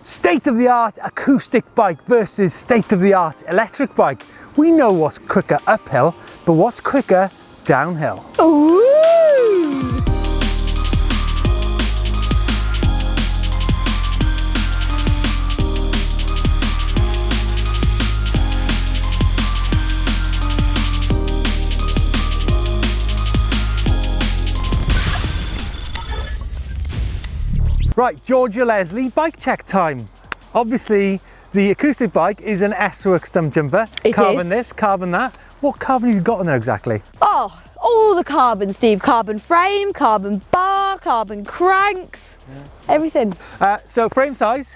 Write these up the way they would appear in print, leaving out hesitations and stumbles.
State-of-the-art acoustic bike versus state-of-the-art electric bike. We know what's quicker uphill, but what's quicker downhill? Ooh. Right, Georgia Leslie, bike check time. Obviously, the acoustic bike is an S-Works stump jumper. Carbon this, carbon that. What carbon have you got on there exactly? Oh, all the carbon, Steve. Carbon frame, carbon bar, carbon cranks, everything. So frame size?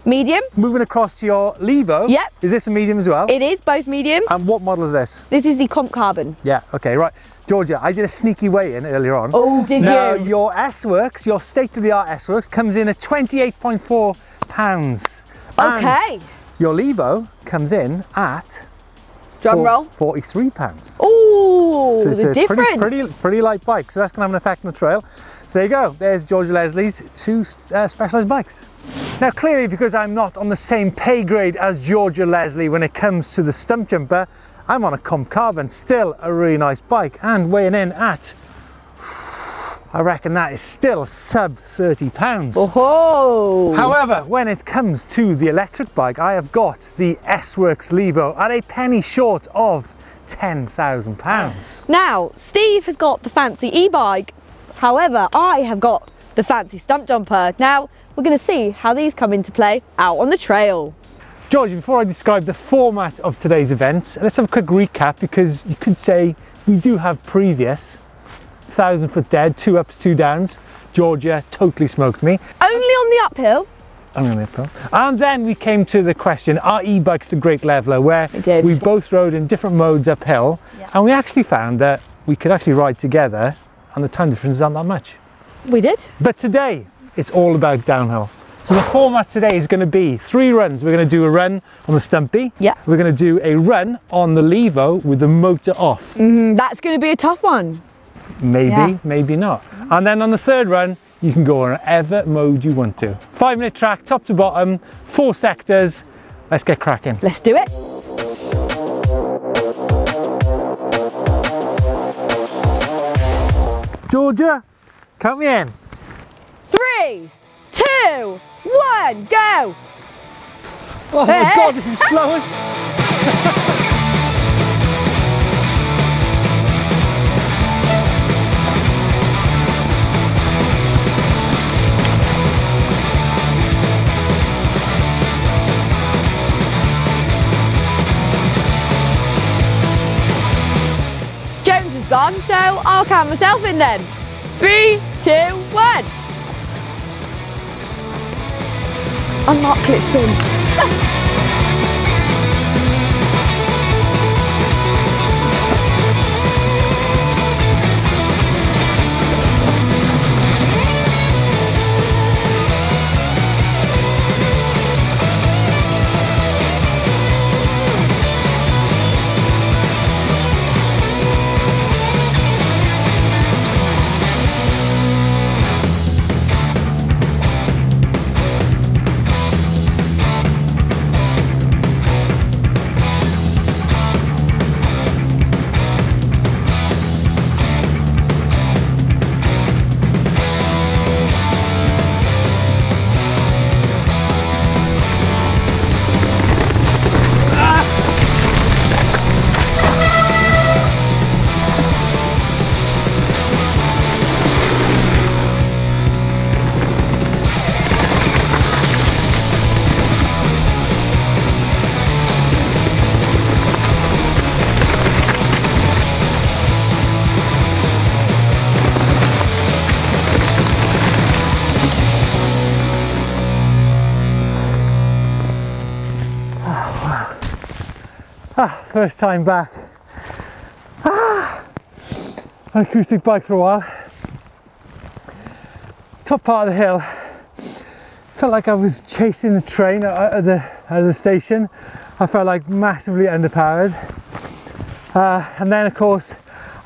Medium. Moving across to your Levo. Yep. Is this a medium as well? It is, both mediums. And what model is this? This is the Comp Carbon. Yeah, okay, right. Georgia, I did a sneaky weigh-in earlier on. Oh, did now, you? Your S-Works, your state-of-the-art S-Works comes in at 28.4 pounds. Okay. And your Levo comes in at Drum roll. 43 pounds. Oh, so it's the a difference. pretty light bike, so that's going to have an effect on the trail. So there you go, there's Georgia Leslie's two specialised bikes. Now clearly, because I'm not on the same pay grade as Georgia Leslie when it comes to the stump jumper, I'm on a Comp Carbon, still a really nice bike, and weighing in at, I reckon that is still sub 30 pounds. Oh. However, when it comes to the electric bike, I have got the S-Works Levo at a penny short of £10,000. Now, Steve has got the fancy e-bike. However, I have got the fancy stump jumper. Now, we're going to see how these come into play out on the trail. George, before I describe the format of today's events, let's have a quick recap, because you could say we do have previous 1,000 foot dead, 2 ups, 2 downs. Georgia totally smoked me. Only on the uphill. Only on the uphill. And then we came to the question, are e-bikes the great leveler, where we both rode in different modes uphill, and we actually found that we could actually ride together and the time differences aren't that much. We did. But today, it's all about downhill. So the format today is going to be 3 runs. We're going to do a run on the Stumpy. Yeah. We're going to do a run on the Levo with the motor off. That's going to be a tough one. Maybe, maybe not. And then on the 3rd run, you can go on whatever mode you want to. 5-minute track, top to bottom, 4 sectors. Let's get cracking. Let's do it. Georgia, count me in. 3, 2, 1, go! Oh my God, this is slow as... Jones is gone, so I'll count myself in then. 3, 2, 1. I'm not clipped in. First time back on an acoustic bike for a while. Top part of the hill, felt like I was chasing the train at the station. I felt like massively underpowered, and then of course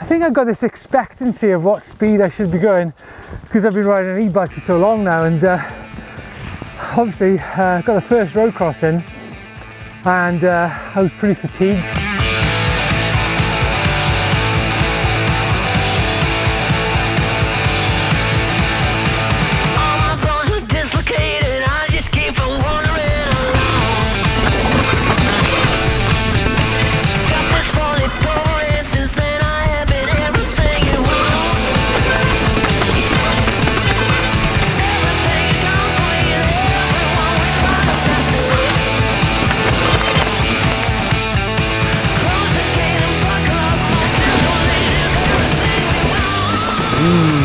I think I've got this expectancy of what speed I should be going because I've been riding an e-bike for so long now, and obviously got the first road crossing and I was pretty fatigued.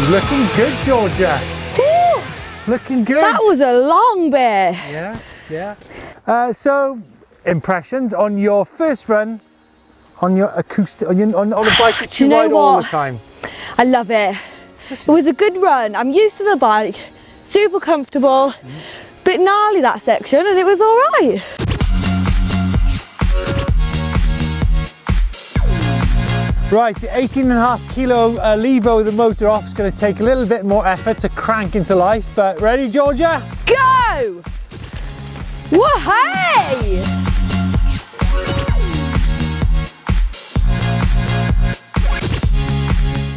Looking good, Georgia. Woo! Looking good. That was a long bit. Yeah, yeah. So, impressions on your first run on your acoustic, on the bike that you ride all the time? I love it. It was a good run. I'm used to the bike, super comfortable. It's a bit gnarly, that section, and it was all right. Right, the 18.5 kilo lever with the motor off is going to take a little bit more effort to crank into life, but ready, Georgia? Go! Whoa-hey!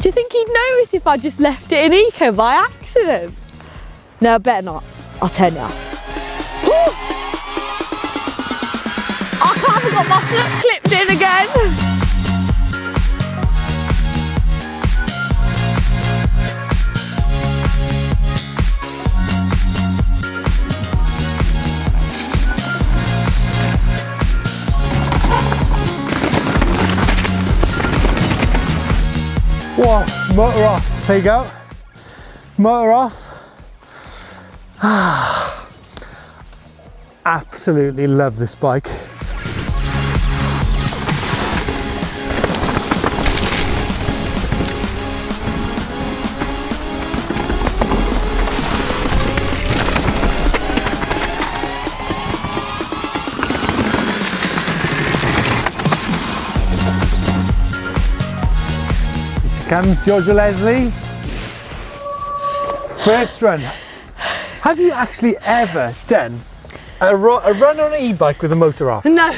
Do you think he'd notice if I just left it in eco by accident? No, I better not. I'll turn it off. Woo! I haven't got my foot clipped in again. Whoa, motor off. There you go. Motor off. Absolutely love this bike. Comes Georgia Leslie. First run. Have you actually ever done a run on an e-bike with the motor off? No.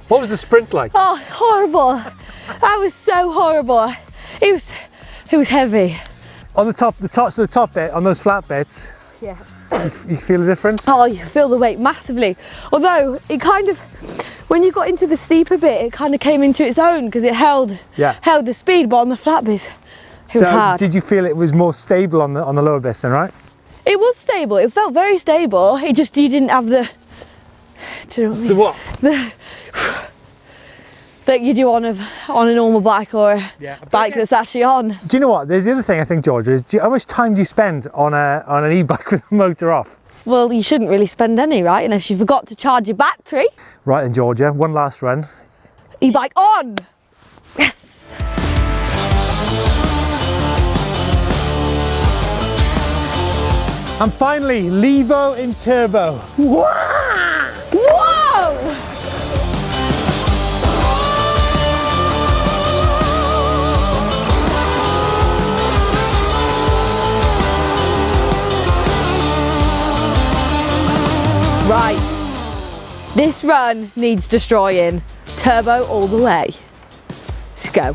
What was the sprint like? Oh, horrible. That was so horrible. It was heavy. On the top bit, on those flat bits, Yeah. you feel a difference? Oh, you feel the weight massively. Although it kind of, when you got into the steeper bit, it kind of came into its own because it held the speed, but on the flat bits, it was hard. Did you feel it was more stable on the lower bits then, right? It was stable. It felt very stable. It just, you didn't have the, do you know what I mean? The what? That you do on a normal bike or a bike that's actually on. Do you know what? There's the other thing I think, Georgia, is how much time do you spend on an e-bike with the motor off? Well, you shouldn't really spend any, right? Unless you forgot to charge your battery. Right then, Georgia, one last run. E-bike on! Yes! And finally, Levo in turbo. Whoa! Whoa! Right, this run needs destroying. Turbo all the way. Let's go.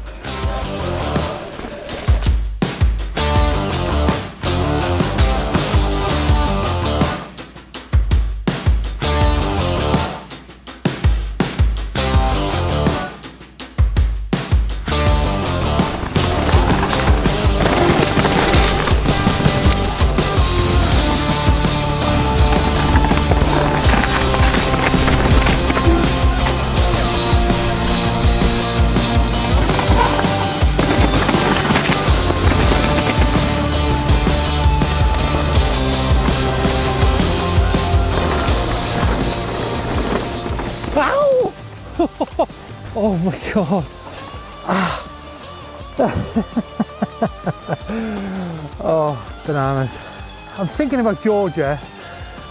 Oh my god. Oh, bananas. I'm thinking about Georgia,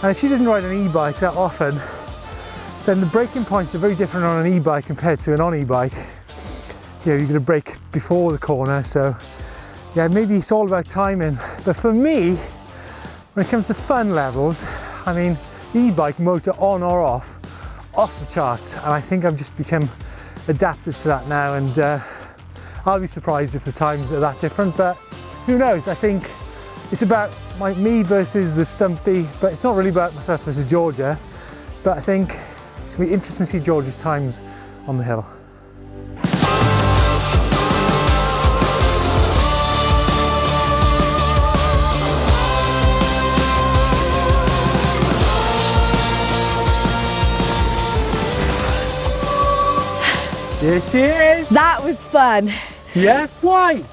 and if she doesn't ride an e-bike that often, then the braking points are very different on an e-bike compared to an on-e-bike. You know, you're going to brake before the corner, so yeah, maybe it's all about timing. But for me, when it comes to fun levels, I mean, e-bike motor on or off the charts, and I think I've just become adapted to that now, and I'll be surprised if the times are that different, but who knows. I think it's about me versus the Stumpy, but it's not really about myself versus Georgia, but I think it's going to be interesting to see Georgia's times on the hill. Here she is! That was fun. Yeah? Why?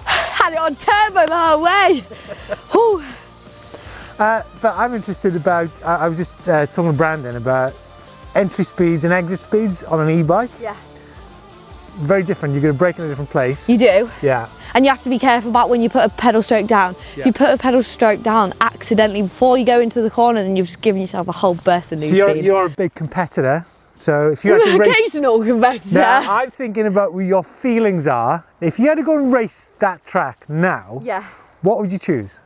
Had it on turbo the whole way. But I'm interested about, I was just talking to Brandon about entry speeds and exit speeds on an e-bike. Yeah. Very different, you're going to brake in a different place. You do. Yeah. And you have to be careful about when you put a pedal stroke down. Yeah. If you put a pedal stroke down accidentally before you go into the corner, then you've just given yourself a whole burst of new speed. You're a big competitor. So if you had to race, occasional competitor. now I'm thinking about what your feelings are. If you had to go and race that track now, Yeah. what would you choose?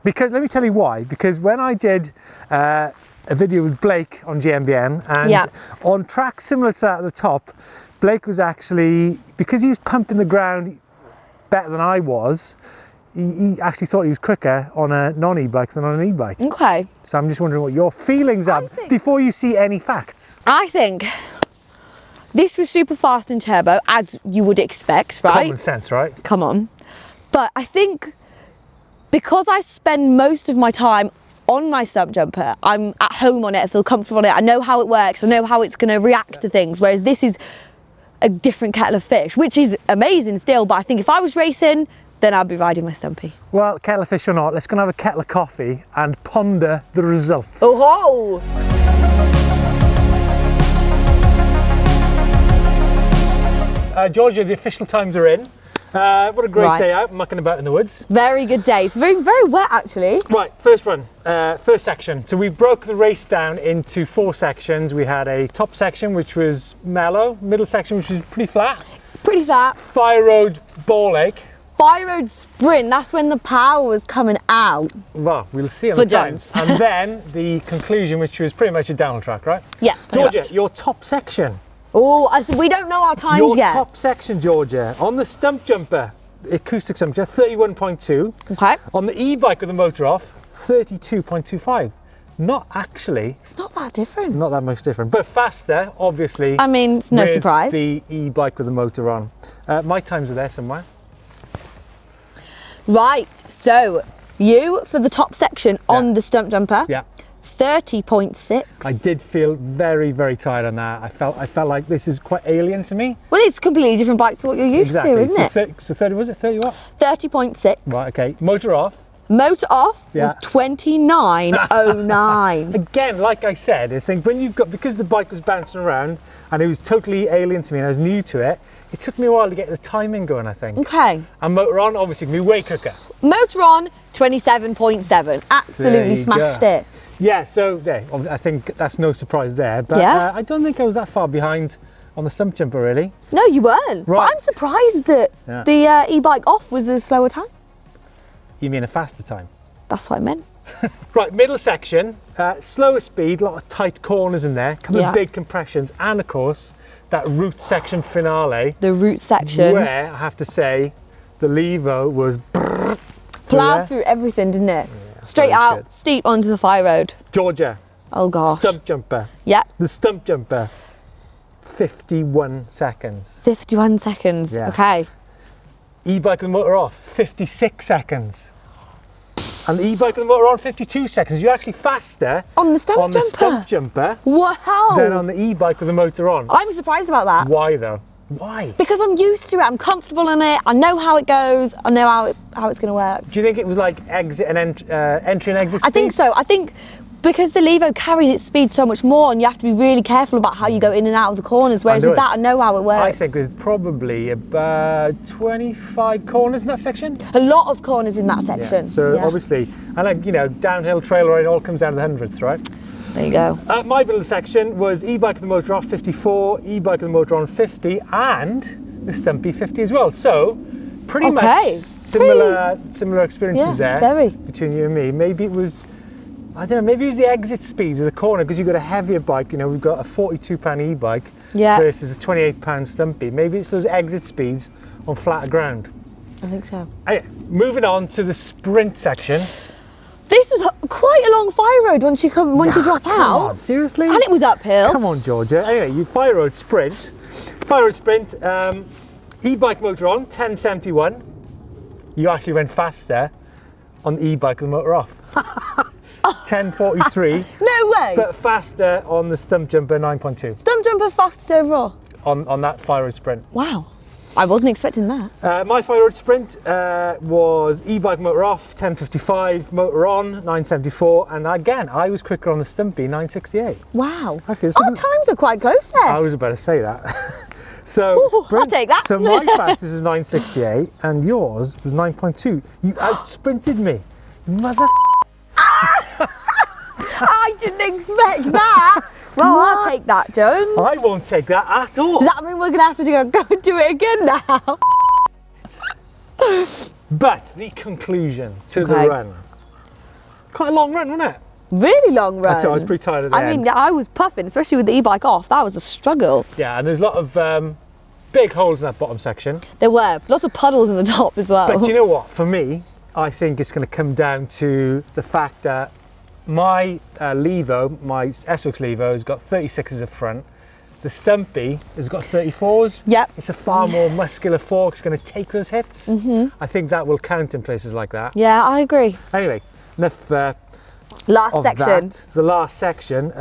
Because let me tell you why. Because when I did a video with Blake on GMBN, and on tracks similar to that at the top, Blake was actually, because he was pumping the ground better than I was, he actually thought he was quicker on a non-e-bike than on an e-bike. Okay. So I'm just wondering what your feelings are before you see any facts. I think this was super fast in turbo, as you would expect, right? Common sense, right? Come on. But I think because I spend most of my time on my stump jumper, I'm at home on it, I feel comfortable on it, I know how it works, I know how it's going to react to things, whereas this is a different kettle of fish, which is amazing still, but I think if I was racing, then I'd be riding my Stumpy. Well, kettle of fish or not, let's go and have a kettle of coffee and ponder the results. Oh ho! Georgia, the official times are in. What a great day out, mucking about in the woods. Very good day. It's very, very wet actually. Right, first run, first section. So we broke the race down into 4 sections. We had a top section, which was mellow, middle section, which was pretty flat. Pretty flat. Fire Road, Ball Lake. Fire Road Sprint, that's when the power was coming out. Well, we'll see on the times. jumps. And then the conclusion, which was pretty much a down track, right? Yeah. Georgia, your top section. Oh, we don't know our times Your yet. top section, Georgia, on the stump jumper, acoustic stump jumper, 31.2. Okay. On the e-bike with the motor off, 32.25. Not actually. It's not that different. Not that much different, but faster, obviously. I mean, it's no with surprise. The e-bike with the motor on. My times are there somewhere. Right, so you for the top section on the stump jumper. Yeah. 30.6. I did feel very, very tired on that. I felt like this is quite alien to me. Well, it's a completely different bike to what you're used to, isn't it? So 30, was it 30 what? 30.6. Right, okay. Motor off. Motor off was 29.09. Again, like I said, I think when you've got, because the bike was bouncing around and it was totally alien to me and I was new to it, it took me a while to get the timing going, I think. Okay. And motor on, obviously, can be way quicker. Motor on, 27.7. Absolutely smashed it. Yeah, so there, I think that's no surprise there. But I don't think I was that far behind on the stump jumper, really. No, you weren't. Right. But I'm surprised that the e-bike off was a slower time. You mean a faster time? That's what I meant. Right, middle section, slower speed, a lot of tight corners in there, a couple of big compressions, and of course, that root section finale. The root section. Where, I have to say, the Levo was plowed through everything, didn't it? Yeah, straight out, steep onto the fire road. Georgia. Oh gosh. Stump jumper. Yeah. The stump jumper, 51 seconds. 51 seconds, okay. E-bike and the motor off, 56 seconds. And the e-bike and the motor on, 52 seconds. You're actually faster on the stump jumper. The stump jumper wow. than on the e-bike with the motor on. I'm surprised about that. Why though? Why? Because I'm used to it, I'm comfortable in it, I know how it goes, I know how it's going to work. Do you think it was like exit and entry and exit speeds? I think so. I think because the Levo carries its speed so much more and you have to be really careful about how you go in and out of the corners, whereas with that I know how it works. I think there's probably about 25 corners in that section. A lot of corners in that section. Yeah. So obviously, and like, you know, downhill trail ride all comes down to the hundredths, right? There you go. My middle section was e-bike with the motor off 54, e-bike with the motor on 50, and the Stumpy 50 as well. So pretty much similar experiences there very. between you and me. Maybe it was I don't know, maybe use the exit speeds of the corner because you've got a heavier bike. You know, we've got a £42 e-bike versus a £28 Stumpy. Maybe it's those exit speeds on flatter ground. I think so. Anyway, moving on to the sprint section. This was quite a long fire road once you drop out. Come on, seriously? And it was uphill. Come on, Georgia. Anyway, you fire road sprint. Fire road sprint, e-bike motor on, 1071. You actually went faster on the e-bike with the motor off. 1043. No way. But faster on the stump jumper, 9.2. Stump jumper fastest overall. On that fire road sprint. Wow. I wasn't expecting that. My fire road sprint was e-bike motor off, 1055, motor on, 974, and again, I was quicker on the Stumpy, 968. Wow. Okay, so our times are quite close there. I was about to say that. So ooh, sprint, I'll take that. So my fastest was 968, and yours was 9.2. You out-sprinted me, mother. I didn't expect that. Well, what? I'll take that, Jones. I won't take that at all. Does that mean we're going to have to go and do it again now? But the conclusion to the run. Quite a long run, wasn't it? Really long run. That's it, I was pretty tired at the end. I mean, I was puffing, especially with the e-bike off. That was a struggle. Yeah, and there's a lot of big holes in that bottom section. There were. Lots of puddles in the top as well. But you know what? For me, I think it's going to come down to the fact that my Levo, my S-Works Levo, has got 36s at front. The Stumpy has got 34s. Yep. It's a far more muscular fork. It's going to take those hits. I think that will count in places like that. Yeah, I agree. Anyway, enough last of section. That. The last section.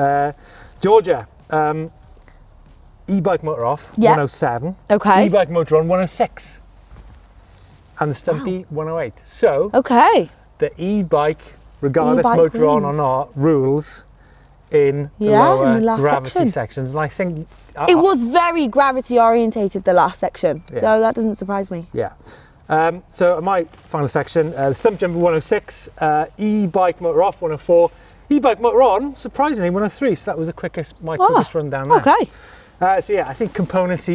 Georgia, e-bike motor off, 107. Okay. E-bike motor on, 106. And the Stumpy, 108. So, the e-bike, regardless motor on or not, rules in the lower gravity sections. And I think it was very gravity orientated, the last section. So that doesn't surprise me. Yeah. So my final section, the stump jumper 106, e-bike motor off 104, e-bike motor on, surprisingly 103. So that was the quickest, my quickest run down there. Okay. So yeah, I think components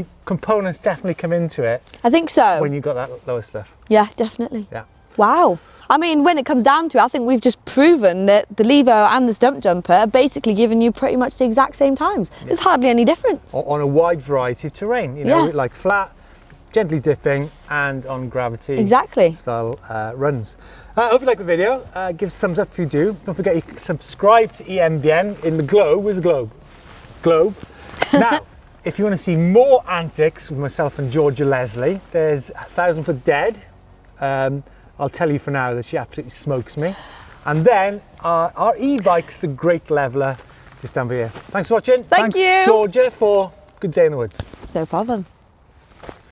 definitely come into it. I think so. When you got that lower stuff. Yeah, definitely. Yeah. Wow. I mean, when it comes down to it, I think we've just proven that the Levo and the stump jumper are basically giving you pretty much the exact same times. There's hardly any difference. On a wide variety of terrain, you know, like flat, gently dipping, and on gravity style runs. I hope you like the video. Give us a thumbs up if you do. Don't forget you can subscribe to EMBN in the globe. Where's the globe? Globe. Now, if you want to see more antics with myself and Georgia Leslie, there's 1,000 Foot Dead. I'll tell you for now that she absolutely smokes me. And then our e-bike's the Great Leveler just down here. Thanks for watching. Thanks, Georgia, for a good day in the woods. No problem.